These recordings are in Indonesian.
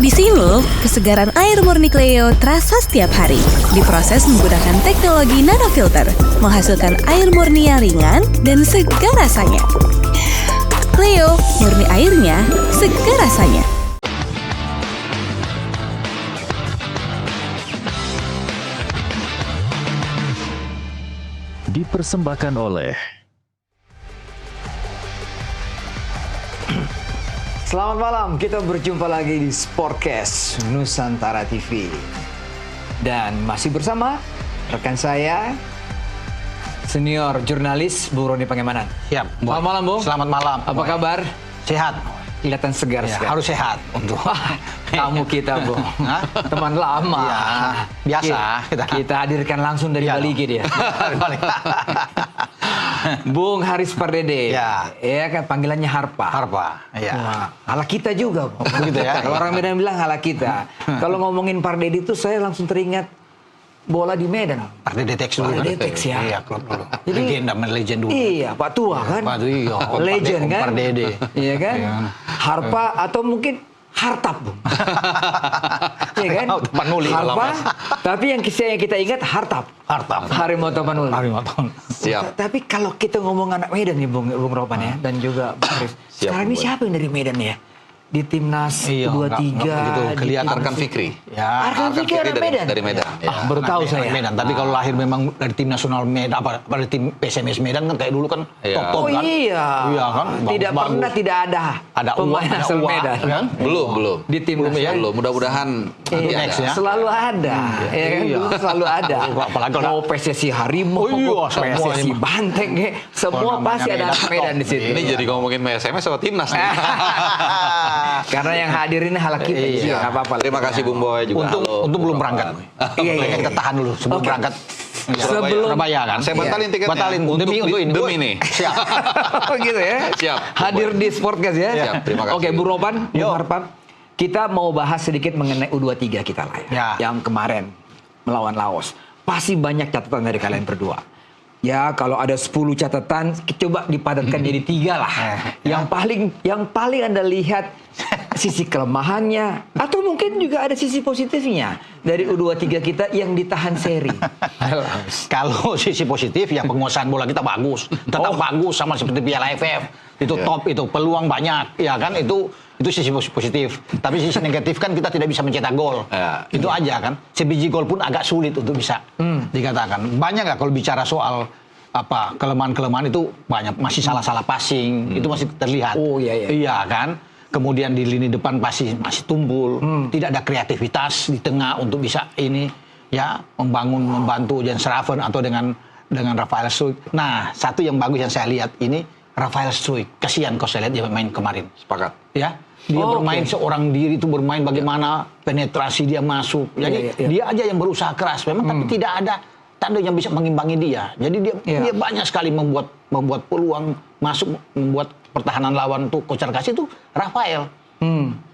Di sini, kesegaran air murni Cleo terasa setiap hari. Diproses menggunakan teknologi nanofilter, menghasilkan air murni yang ringan dan segar rasanya. Cleo, murni airnya, segar rasanya. Dipersembahkan oleh Selamat malam, kita berjumpa lagi di Sportcast Nusantara TV. Dan masih bersama rekan saya, senior jurnalis Bu Roni Pangemanan. Siap. Selamat malam, Bung. Selamat malam. Apa kabar? Sehat. Kelihatan segar Ya, sekali. harus sehat untuk Tamu kita, Bung. Hah? Teman lama. Ya, biasa Kita hadirkan langsung dari Iya Baligi dia. Balik. Bung Haris Pardede. Ya. Ya kan panggilannya Harpa. Harpa. Ya. Wah, ala kita juga, Bung. Begitu ya? Kalau orang Medan bilang ala kita. Kalau ngomongin Pardede itu saya langsung teringat bola di Medan. Pardede Detex dulu. Pardede Detex, ya. Iya, klub dulu. Jadi- Legenda, legend dulu. Iya, Pak Tua kan. Pak Tua, iya. Om Legend Om kan. Pardede. Iya kan. Iya. Harpa atau mungkin Hartap, Bung. Iya kan? Oh, Tapanuli Harpa, kalau tapi yang kita ingat Hartap. Hartap. Harimau Tapanuli. Harimau Tapanuli. Siap. Tapi kalau kita ngomong anak Medan nih, Bung Ropan ya, dan juga Bung Haris. Siap, Sekarang ini Bung. siapa yang dari Medan ya? Di timnas Iya, U23. nggak begitu di kelihatan. Arkan Fikri. Ya. Arkan Fikri orang Medan. Dari Medan. Ya. Baru tahu Anak saya. Medan. Tapi kalau lahir memang dari tim nasional Medan, apa dari tim PSMS Medan kan kayak dulu kan Iya. top Oh kan. iya. Iya kan. Tidak Bagus. pernah tidak ada Ada pemain uang, ada asal uang, Medan. kan? Belum. Di timnas ya. Belum. Mudah-mudahan nanti Iya, next ada. ya. selalu ada, ya kan? Iya. Dulu selalu ada. Apalagi kalau- Mau PSSI Harimau, Oh iya, semua PSSI ini. Banteng, ya. Semua namanya pasti ada Medan anak Medan di situ. Ini jadi ngomongin SMS sama timnas nih. Karena yang hadir ini halak kita, Iya. jadi nggak apa-apa. Terima kasih Bung Boy juga. Untung belum berangkat. Iya, iya. Kita tahan dulu sebelum Oke. berangkat. Sebelum- Surabaya kan. Saya batalin Iya. tiketnya. Batalin untuk demi ini. demi nih. Siap. Oh gitu ya. Siap. Hadir di Sportcast ya. Siap, terima kasih. Oke, Bu Ropan, Bu Yo. Harpan. Kita mau bahas sedikit mengenai U23 kita lah ya. Ya. Yang kemarin melawan Laos. Pasti banyak catatan dari kalian berdua. Ya, kalau ada 10 catatan, coba dipadatkan jadi 3 lah. Yang paling Anda lihat sisi kelemahannya atau mungkin juga ada sisi positifnya dari U23 kita yang ditahan seri. Kalau sisi positif ya penguasaan bola kita bagus. Tetap bagus sama seperti Piala AFF. Itu top itu, peluang banyak ya kan itu sisi positif. Tapi sisi negatif kan kita tidak bisa mencetak gol. Ya. Itu aja kan. Sebiji gol pun agak sulit untuk bisa dikatakan. Banyak nggak kalau bicara soal apa kelemahan-kelemahan itu banyak, masih salah-salah passing itu masih terlihat. Oh, iya, iya. Iya kan. Kemudian di lini depan masih tumbul, tidak ada kreativitas di tengah untuk bisa ini ya membantu Jens Raven atau dengan Rafael Struijk. Nah, satu yang bagus yang saya lihat ini Rafael Struijk. Kasihan kalau saya lihat dia main kemarin. Sepakat. Ya, dia Oh, bermain oke. seorang diri itu bermain bagaimana penetrasi dia masuk. Jadi Iya. dia aja yang berusaha keras. Memang tapi tidak ada tanda yang bisa mengimbangi dia. Jadi Iya. dia banyak sekali membuat peluang masuk, membuat pertahanan lawan tuh kocar kasih itu Rafael.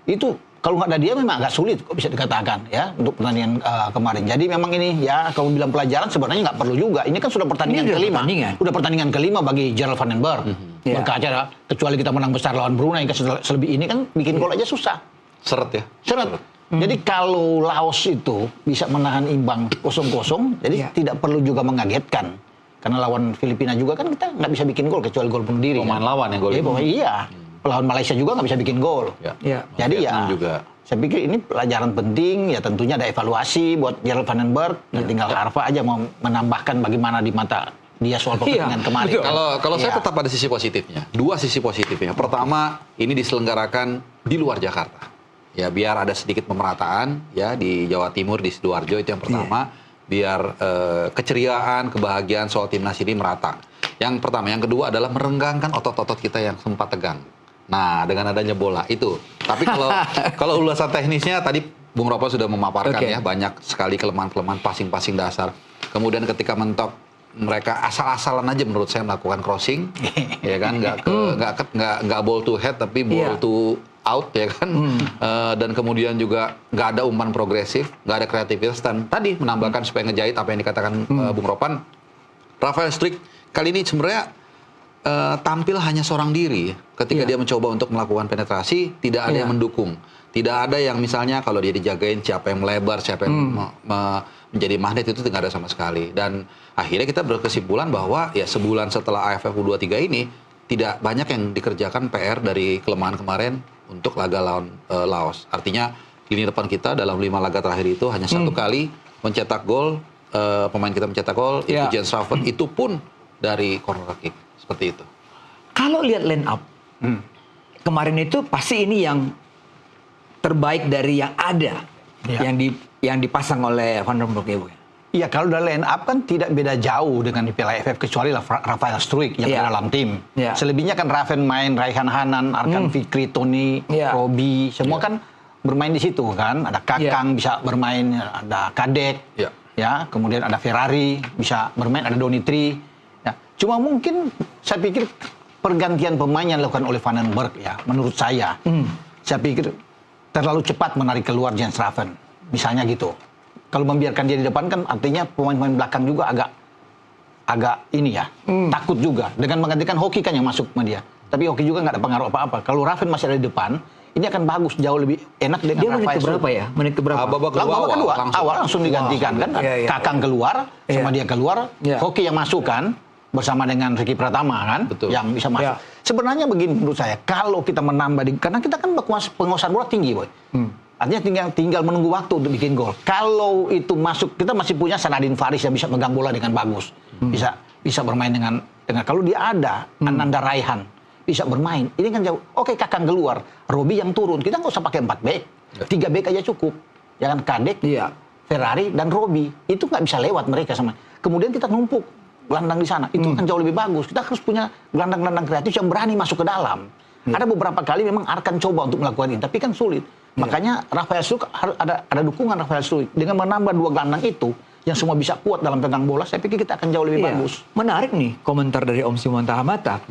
Itu kalau nggak ada dia memang agak sulit kok bisa dikatakan ya untuk pertandingan kemarin. Jadi memang ini ya kalau bilang pelajaran sebenarnya nggak perlu juga. Ini kan sudah pertandingan Ini udah kelima. pertandingan. Udah pertandingan kelima bagi Gerald van den Berg. Iya. Berkaca kecuali kita menang besar lawan Brunei selebih ini kan bikin gol aja susah. Seret ya. Seret. Jadi kalau Laos itu bisa menahan imbang 0-0, jadi Iya. tidak perlu juga mengagetkan. Karena lawan Filipina juga kan kita nggak bisa bikin gol kecuali gol bunuh diri. Pemain kan? lawan yang golin. Iya. Lawan Malaysia juga nggak bisa bikin gol. Ya. Iya. Jadi Vietnam ya, juga. saya pikir ini pelajaran penting. Ya tentunya ada evaluasi buat Gerald van den Berg. Ya, tinggal Arfa aja mau menambahkan bagaimana di mata dia soal pertandingan Iya, kemarin. betul. Kalau saya Iya. tetap ada sisi positifnya. Dua sisi positifnya. Pertama, ini diselenggarakan di luar Jakarta. Ya, biar ada sedikit pemerataan ya di Jawa Timur, di Sidoarjo itu yang pertama. Biar keceriaan, kebahagiaan soal timnas ini merata. Yang pertama, yang kedua adalah merenggangkan otot-otot kita yang sempat tegang. Nah, dengan adanya bola itu. Tapi kalau ulasan teknisnya tadi Bung Ropo sudah memaparkan Oke. ya banyak sekali kelemahan-kelemahan passing-passing dasar. Kemudian ketika mentok mereka asal-asalan aja menurut saya melakukan crossing, ya kan nggak ball to head tapi ball Iya. to out ya kan. Dan kemudian juga nggak ada umpan progresif, nggak ada kreativitas dan tadi menambahkan supaya ngejahit apa yang dikatakan Bung Ropan. Rafael Struijk kali ini sebenarnya tampil hanya seorang diri ketika Iya. dia mencoba untuk melakukan penetrasi, tidak ada Iya. yang mendukung. Tidak ada yang misalnya kalau dia dijagain siapa yang melebar, siapa yang menjadi magnet, itu tidak ada sama sekali. Dan akhirnya kita berkesimpulan bahwa ya sebulan setelah AFF U23 ini tidak banyak yang dikerjakan PR dari kelemahan kemarin untuk laga lawan Laos. Artinya lini depan kita dalam 5 laga terakhir itu hanya satu kali mencetak gol, pemain kita mencetak gol, itu Jens Raven, itu pun dari corner kick, seperti itu. Kalau lihat line up kemarin itu pasti ini yang terbaik dari yang ada, yang dipasang oleh Van den Broek ya, Bu. Iya, kalau dari line up kan tidak beda jauh dengan di Piala AFF, kecuali Rafael Struijk yang ada dalam tim. Selebihnya kan Raven main, Raihan Hanan, Arkan Fikri, Tony, Robi, semua kan bermain di situ kan. Ada Kakang bisa bermain, ada Kadek, ya, kemudian ada Ferrari bisa bermain, ada Donitri. Ya. Cuma mungkin saya pikir pergantian pemain yang dilakukan oleh Van den Broek ya, menurut saya pikir terlalu cepat menarik keluar Jens Raven, misalnya gitu. Kalau membiarkan dia di depan kan artinya pemain-pemain belakang juga agak ini ya, takut juga dengan menggantikan Hoki kan yang masuk sama dia. Tapi Hoki juga nggak ada pengaruh apa-apa. Kalau Raven masih ada di depan, ini akan bagus, jauh lebih enak dengan dia Rafael. Menit keberapa ya? Menit keberapa? Babak kedua, awal langsung digantikan kan. Kakang keluar, sama dia keluar, Hoki yang masuk kan, bersama dengan Ricky Pratama kan, yang bisa masuk. Sebenarnya begini menurut saya, kalau kita menambah, karena kita kan penguasaan bola tinggi, Boy. Artinya tinggal menunggu waktu untuk bikin gol. Kalau itu masuk, kita masih punya Sanadin Faris yang bisa megang bola dengan bagus, bisa bermain dengan kalau dia ada Ananda Raihan bisa bermain. Ini kan jauh. Oke, Kakang keluar, Robi yang turun. Kita nggak usah pakai 4 back, 3 back aja cukup. Jangan Kadek, Ferrari dan Robi itu nggak bisa lewat mereka sama. Kemudian kita numpuk gelandang di sana, itu akan jauh lebih bagus. Kita harus punya gelandang-gelandang kreatif yang berani masuk ke dalam. Ada beberapa kali memang Arkan coba untuk melakukan ini, tapi kan sulit. Makanya Rafael Struijk harus ada dukungan Rafael Struijk dengan menambah 2 gelandang itu yang semua bisa kuat dalam pegang bola. Saya pikir kita akan jauh lebih bagus. Menarik nih komentar dari Om Simon Tahamata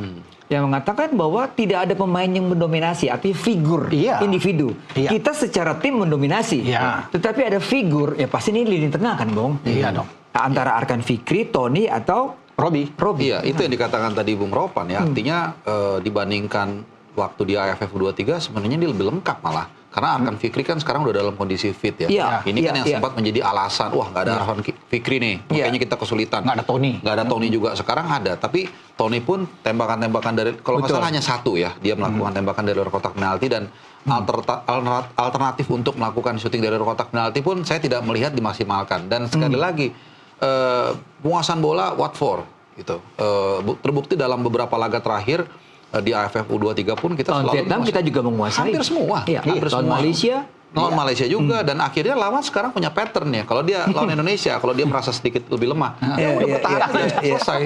yang mengatakan bahwa tidak ada pemain yang mendominasi, artinya figur individu. Kita secara tim mendominasi, tetapi ada figur, ya pasti ini lini tengah kan, Bung? Iya dong. Antara Arkan Fikri, Tony atau Robi. Iya, itu yang dikatakan tadi Bung Ropan ya. Artinya dibandingkan waktu di AFF U23 sebenarnya dia lebih lengkap malah. Karena Arkan Fikri kan sekarang udah dalam kondisi fit ya. Ini kan yang sempat menjadi alasan, wah nggak ada Arkan Fikri nih, makanya kita kesulitan. Nggak ada Tony. Nggak ada Tony juga, sekarang ada. Tapi Tony pun tembakan-tembakan dari, kalau nggak salah hanya 1 ya, dia melakukan tembakan dari luar kotak penalti, dan alternatif untuk melakukan syuting dari luar kotak penalti pun saya tidak melihat dimaksimalkan. Dan sekali lagi, penguasaan bola what for? Gitu. Terbukti dalam beberapa laga terakhir, di AFF U23 pun kita selalu Vietnam kita juga menguasai. Hampir semua. Hampir semua. Malaysia. Malaysia juga. Dan akhirnya lawan sekarang punya pattern ya. Kalau dia lawan Indonesia, kalau dia merasa sedikit lebih lemah, udah bertahan aja, selesai.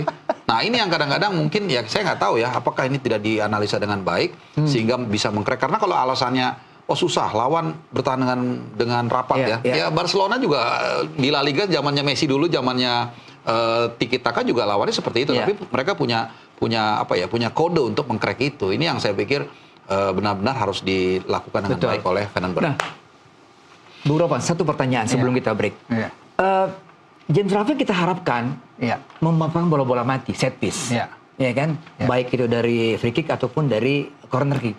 Nah ini yang kadang-kadang mungkin ya saya nggak tahu ya, apakah ini tidak dianalisa dengan baik sehingga bisa mengkrek. Karena kalau alasannya susah lawan bertahan dengan rapat ya Barcelona juga di La Liga zamannya Messi dulu, zamannya Tiki Taka juga lawannya seperti itu. Tapi mereka punya kode untuk mengkrek itu. Ini yang saya pikir benar-benar harus dilakukan dengan baik oleh Van den Broek. Nah, Bu Ropan, satu pertanyaan sebelum kita break. Jens Raven kita harapkan memampang bola-bola mati, set piece, ya kan? Baik itu dari free kick ataupun dari corner kick.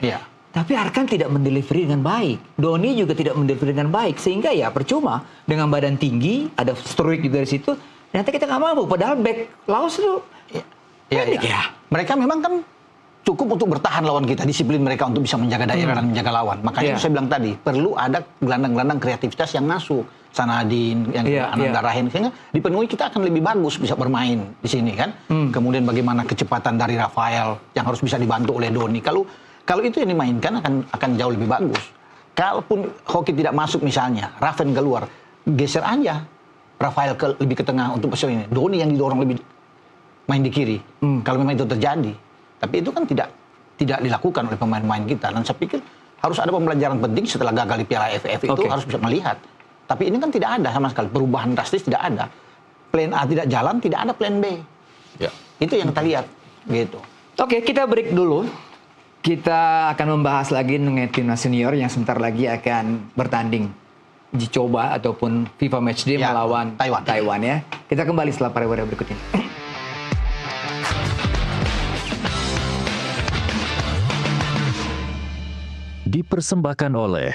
Tapi Arkan tidak mendelivery dengan baik. Doni juga tidak mendelivery dengan baik, sehingga ya percuma dengan badan tinggi, ada Struijk juga di situ. Ternyata kita nggak mampu. Padahal back Laos itu mereka memang kan cukup untuk bertahan lawan kita, disiplin mereka untuk bisa menjaga daerah dan menjaga lawan. Makanya saya bilang tadi, perlu ada gelandang-gelandang kreativitas yang masuk. Sanadin, yang Ananda Raihan, sehingga dipenuhi kita akan lebih bagus bisa bermain di sini kan. Kemudian bagaimana kecepatan dari Rafael yang harus bisa dibantu oleh Doni. Kalau itu yang dimainkan akan jauh lebih bagus. Kalaupun Hoki tidak masuk misalnya, Raven keluar, geser aja Rafael lebih ke tengah untuk posisi ini. Doni yang didorong lebih main di kiri. Kalau memang itu terjadi. Tapi itu kan tidak dilakukan oleh pemain-pemain kita. Dan saya pikir harus ada pembelajaran penting setelah gagal di Piala AFF itu harus bisa melihat. Tapi ini kan tidak ada sama sekali. Perubahan drastis tidak ada. Plan A tidak jalan, tidak ada plan B. Itu yang kita lihat. Gitu. Oke, kita break dulu. Kita akan membahas lagi mengenai timnas senior yang sebentar lagi akan bertanding uji coba ataupun FIFA Matchday melawan Taiwan ya. Kita kembali setelah pariwara berikut ini. Dipersembahkan oleh